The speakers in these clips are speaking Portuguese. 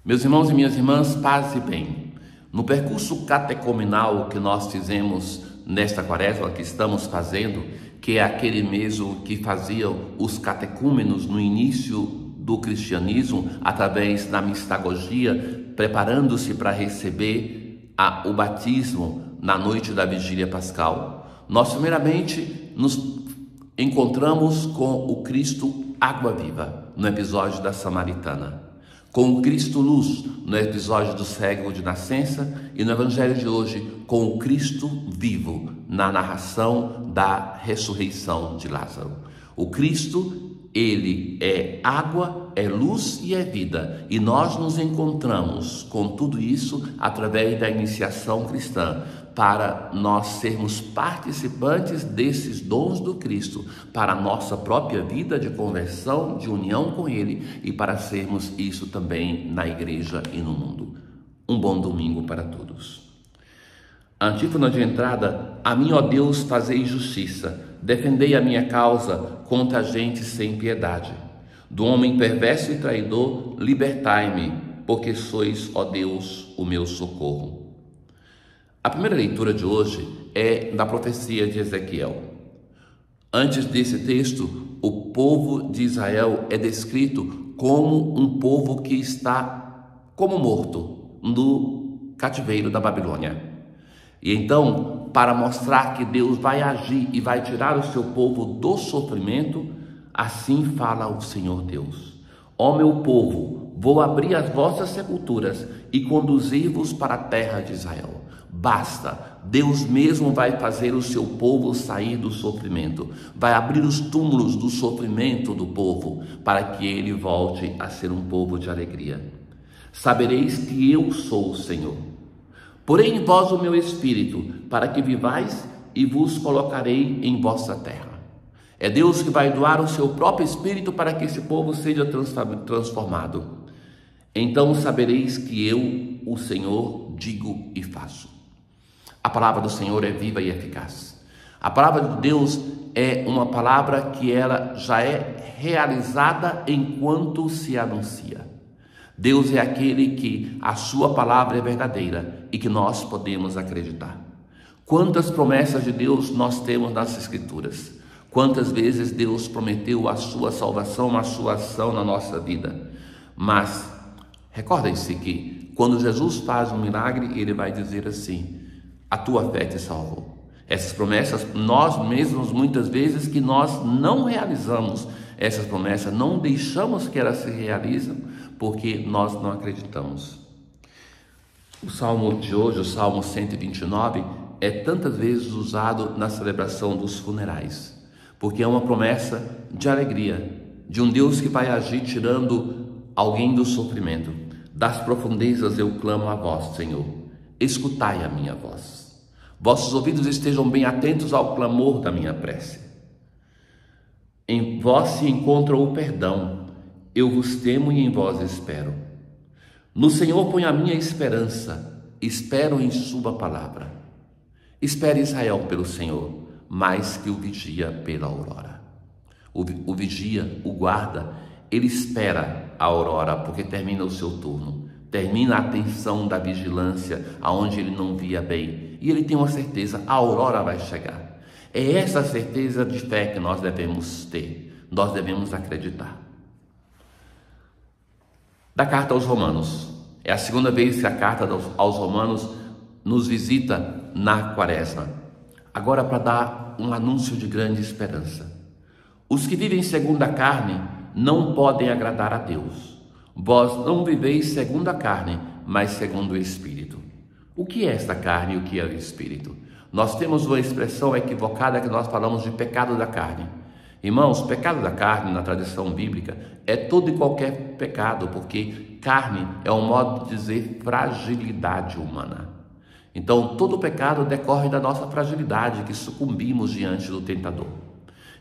Meus irmãos e minhas irmãs, paz e bem. No percurso catecumenal que nós fizemos nesta quaresma, que estamos fazendo, que é aquele mesmo que faziam os catecúmenos no início do cristianismo, através da mistagogia, preparando-se para receber o batismo na noite da vigília pascal, nós primeiramente nos encontramos com o Cristo água viva, no episódio da Samaritana, com o Cristo luz, no episódio do cego de nascença, e no evangelho de hoje, com o Cristo vivo, na narração da ressurreição de Lázaro. O Cristo, ele é água, é luz e é vida, e nós nos encontramos com tudo isso através da iniciação cristã, para nós sermos participantes desses dons do Cristo, para a nossa própria vida de conversão, de união com Ele, e para sermos isso também na igreja e no mundo. Um bom domingo para todos. A antífona de entrada: a mim, ó Deus, fazei justiça, defendei a minha causa contra a gente sem piedade. Do homem perverso e traidor, libertai-me, porque sois, ó Deus, o meu socorro. A primeira leitura de hoje é da profecia de Ezequiel. Antes desse texto, o povo de Israel é descrito como um povo que está como morto no cativeiro da Babilônia. E então, para mostrar que Deus vai agir e vai tirar o seu povo do sofrimento, assim fala o Senhor Deus: ó meu povo, vou abrir as vossas sepulturas e conduzir-vos para a terra de Israel. Basta, Deus mesmo vai fazer o seu povo sair do sofrimento, vai abrir os túmulos do sofrimento do povo, para que ele volte a ser um povo de alegria. Sabereis que eu sou o Senhor. Porei em vós o meu espírito, para que vivais, e vos colocarei em vossa terra. É Deus que vai doar o seu próprio espírito para que esse povo seja transformado. Então sabereis que eu, o Senhor, digo e faço. A palavra do Senhor é viva e eficaz. A palavra de Deus é uma palavra que ela já é realizada enquanto se anuncia. Deus é aquele que a sua palavra é verdadeira e que nós podemos acreditar. Quantas promessas de Deus nós temos nas Escrituras? Quantas vezes Deus prometeu a sua salvação, a sua ação na nossa vida? Mas recordem-se que quando Jesus faz um milagre, ele vai dizer assim: a tua fé te salvou. Essas promessas, nós mesmos, muitas vezes, que nós não realizamos essas promessas, não deixamos que elas se realizem, porque nós não acreditamos. O salmo de hoje, o salmo 129, é tantas vezes usado na celebração dos funerais, porque é uma promessa de alegria, de um Deus que vai agir tirando alguém do sofrimento. Das profundezas eu clamo a vós, Senhor, escutai a minha voz. Vossos ouvidos estejam bem atentos ao clamor da minha prece. Em vós se encontra o perdão, eu vos temo e em vós espero. No Senhor ponho a minha esperança, espero em sua palavra. Espere Israel pelo Senhor, mais que o vigia pela aurora. O vigia, o guarda, ele espera a aurora, porque termina o seu turno. Termina a atenção da vigilância, aonde ele não via bem. E ele tem uma certeza: a aurora vai chegar. É essa certeza de fé que nós devemos ter. Nós devemos acreditar. Da carta aos Romanos. É a segunda vez que a carta aos Romanos nos visita na quaresma. Agora, para dar um anúncio de grande esperança. Os que vivem segundo a carne não podem agradar a Deus. Vós não viveis segundo a carne, mas segundo o Espírito. O que é esta carne e o que é o Espírito? Nós temos uma expressão equivocada que nós falamos de pecado da carne. Irmãos, pecado da carne na tradição bíblica é todo e qualquer pecado, porque carne é um modo de dizer fragilidade humana. Então, todo pecado decorre da nossa fragilidade, que sucumbimos diante do tentador.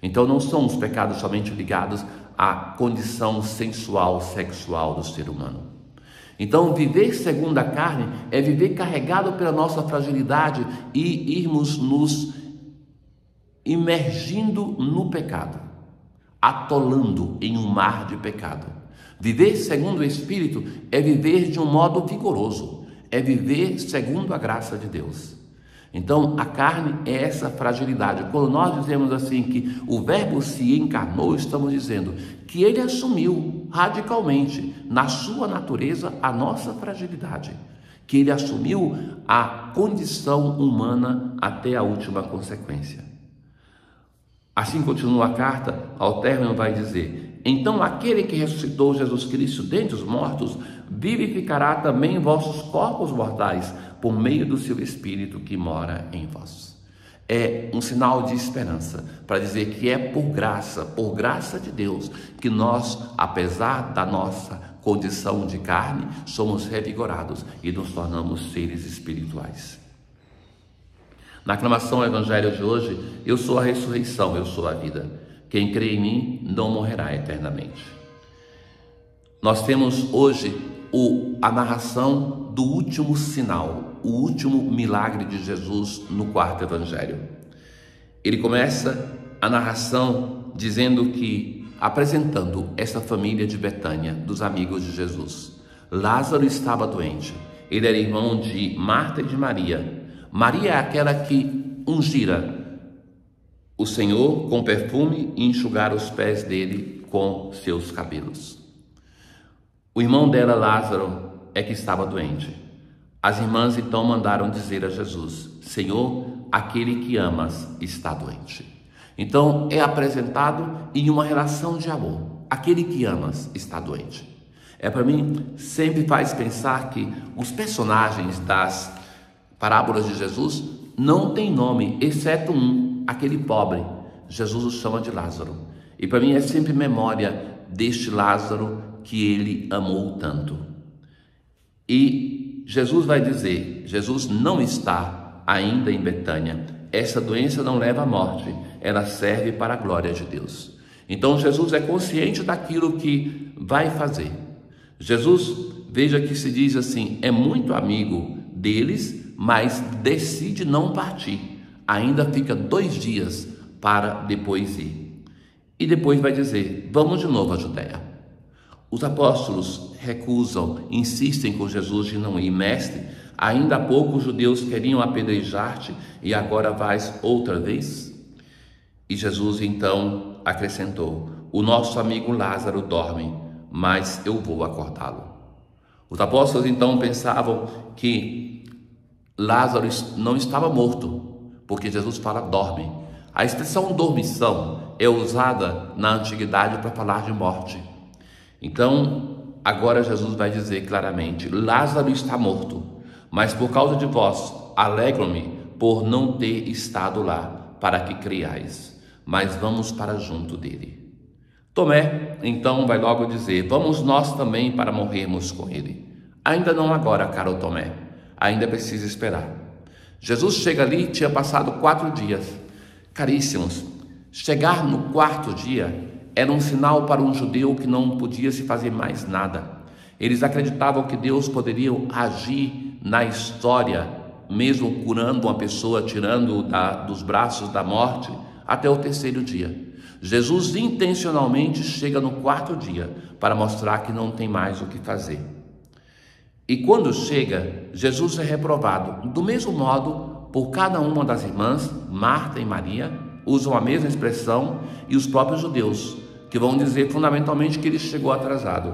Então, não são os pecados somente ligados à condição sensual, sexual do ser humano. Então, viver segundo a carne é viver carregado pela nossa fragilidade e irmos nos imergindo no pecado, atolando em um mar de pecado. Viver segundo o Espírito é viver de um modo vigoroso, é viver segundo a graça de Deus. Então, a carne é essa fragilidade. Quando nós dizemos assim que o Verbo se encarnou, estamos dizendo que ele assumiu radicalmente na sua natureza a nossa fragilidade, que ele assumiu a condição humana até a última consequência. Assim continua a carta, ao término vai dizer: então aquele que ressuscitou Jesus Cristo dentre os mortos, vivificará também vossos corpos mortais, por meio do seu Espírito que mora em vós. É um sinal de esperança, para dizer que é por graça de Deus, que nós, apesar da nossa condição de carne, somos revigorados e nos tornamos seres espirituais. Na aclamação ao Evangelho de hoje, eu sou a ressurreição, eu sou a vida. Quem crê em mim não morrerá eternamente. Nós temos hoje a narração do último sinal, o último milagre de Jesus no quarto Evangelho. Ele começa a narração dizendo que, apresentando essa família de Betânia, dos amigos de Jesus. Lázaro estava doente, ele era irmão de Marta e de Maria. Maria é aquela que ungira o Senhor com perfume e enxugara os pés dele com seus cabelos. O irmão dela, Lázaro, é que estava doente. As irmãs então mandaram dizer a Jesus: Senhor, aquele que amas está doente. Então é apresentado em uma relação de amor. Aquele que amas está doente. Para mim, sempre faz pensar que os personagens das parábolas de Jesus não têm nome, exceto um, aquele pobre. Jesus o chama de Lázaro. E para mim é sempre memória deste Lázaro que ele amou tanto. E Jesus vai dizer, Jesus não está ainda em Betânia. Essa doença não leva à morte, ela serve para a glória de Deus. Então Jesus é consciente daquilo que vai fazer. Jesus, veja que se diz assim, é muito amigo deles, mas decide não partir. Ainda fica 2 dias para depois ir. E depois vai dizer, vamos de novo à Judéia. Os apóstolos recusam, insistem com Jesus de não ir. Mestre, ainda há pouco os judeus queriam apedrejar-te e agora vais outra vez? E Jesus então acrescentou, o nosso amigo Lázaro dorme, mas eu vou acordá-lo. Os apóstolos então pensavam que Lázaro não estava morto, porque Jesus fala dorme. A expressão dormição é usada na antiguidade para falar de morte. Então, agora Jesus vai dizer claramente, Lázaro está morto, mas por causa de vós, alegro-me por não ter estado lá, para que creiais, mas vamos para junto dele. Tomé, então, vai logo dizer, vamos nós também para morrermos com ele. Ainda não agora, caro Tomé, ainda precisa esperar. Jesus chega ali, tinha passado 4 dias. Caríssimos, chegar no 4º dia era um sinal para um judeu que não podia se fazer mais nada. Eles acreditavam que Deus poderia agir na história, mesmo curando uma pessoa, tirando dos braços da morte, até o 3º dia. Jesus intencionalmente chega no 4º dia para mostrar que não tem mais o que fazer. E quando chega, Jesus é reprovado. Do mesmo modo, por cada uma das irmãs, Marta e Maria, usam a mesma expressão, e os próprios judeus, que vão dizer fundamentalmente que ele chegou atrasado.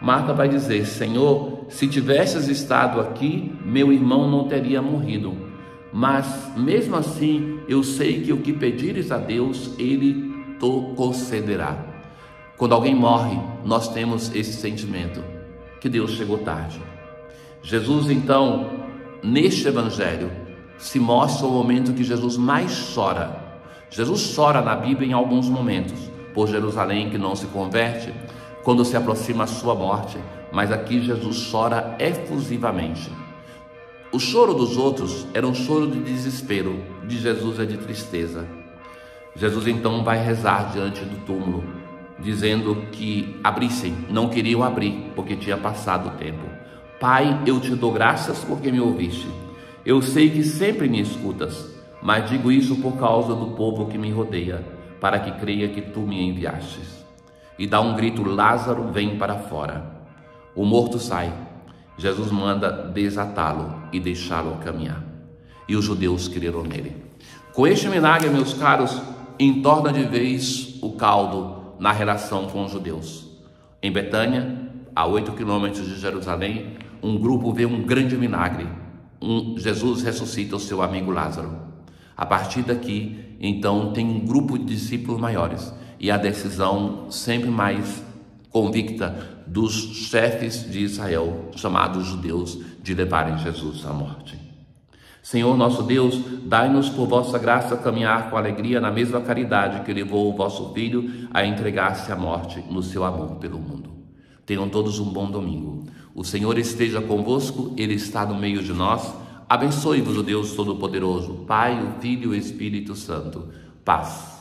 Marta vai dizer, Senhor, se tivesses estado aqui, meu irmão não teria morrido. Mas, mesmo assim, eu sei que o que pedires a Deus, Ele te concederá. Quando alguém morre, nós temos esse sentimento, que Deus chegou tarde. Jesus, então, neste Evangelho, se mostra o momento que Jesus mais chora. Jesus chora na Bíblia em alguns momentos, por Jerusalém que não se converte, quando se aproxima a sua morte, mas aqui Jesus chora efusivamente. O choro dos outros era um choro de desespero, de Jesus é de tristeza. Jesus então vai rezar diante do túmulo, dizendo que abrissem, não queriam abrir, porque tinha passado o tempo. Pai, eu te dou graças porque me ouviste. Eu sei que sempre me escutas, mas digo isso por causa do povo que me rodeia, para que creia que tu me enviastes. e dá um grito: Lázaro, vem para fora. O morto sai. Jesus manda desatá-lo e deixá-lo caminhar. E os judeus creram nele. Com este milagre, meus caros, entorna de vez o caldo na relação com os judeus. Em Betânia, a 8 quilômetros de Jerusalém, um grupo vê um grande milagre. Jesus ressuscita o seu amigo Lázaro. A partir daqui, então, tem um grupo de discípulos maiores e a decisão sempre mais convicta dos chefes de Israel, chamados judeus, de levarem Jesus à morte. Senhor nosso Deus, dai-nos por vossa graça caminhar com alegria na mesma caridade que levou o vosso Filho a entregar-se à morte no seu amor pelo mundo. Tenham todos um bom domingo. O Senhor esteja convosco, Ele está no meio de nós. Abençoe-vos o Deus Todo-Poderoso, Pai, o Filho e o Espírito Santo. Paz.